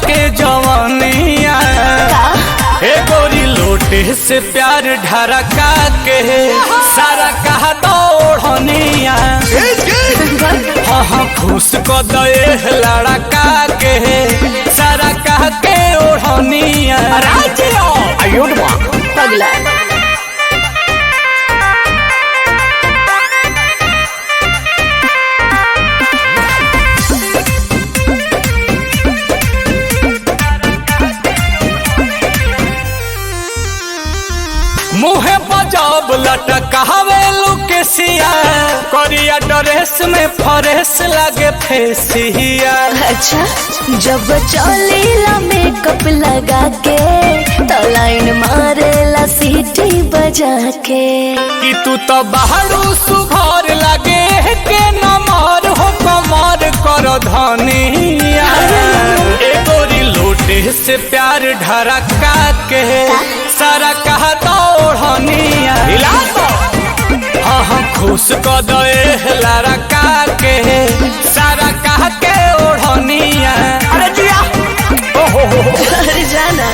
के जवानिया ए गोरी लोटे से प्यार ढरका के सारा कहा दौड़निया हाँ खुश को दे लड़का के सारा कह के ओढ़निया पगला मुहे बजाब लटकावे लुकेसिया करिया ड्रेस में फ्रेश लगे फेसिया। अच्छा जब चलेला मेकअप लगा के तो लाइन मारेला सीटी बजा के कि तू तो बाहरू सुघर लगे के नमर हो कमर कर धनिया ए गोरी लोटे से प्यार ढरका के सारा कहा दौड़निया हाँ खुश को दे लड़का के सारा कह के ओढ़निया अरे जिया अरे जाना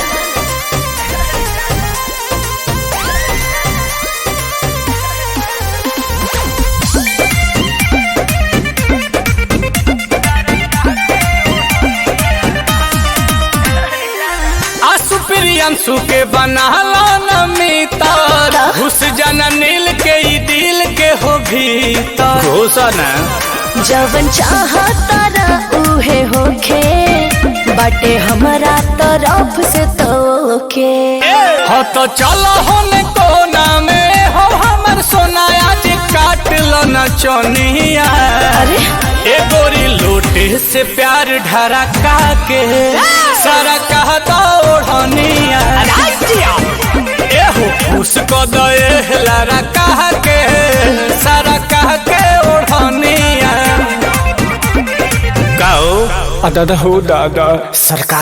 प्रियंशु के बनाला नमितर घुस जाना नील के ई दिल के हो भीतर घुसना जवन चाहता उहे होखे बाटे हमारा तरफ से तोके हो तो चलो होने कोना में हो हमर सोना आज काट लो न चोनिया अरे ए गोरी लोटे से प्यार ढरका के सारा कह दौड़निया ए हो खुश को दे लड़का के सारा कह के ओढ़निया गाओ दादा हो दादा सरकार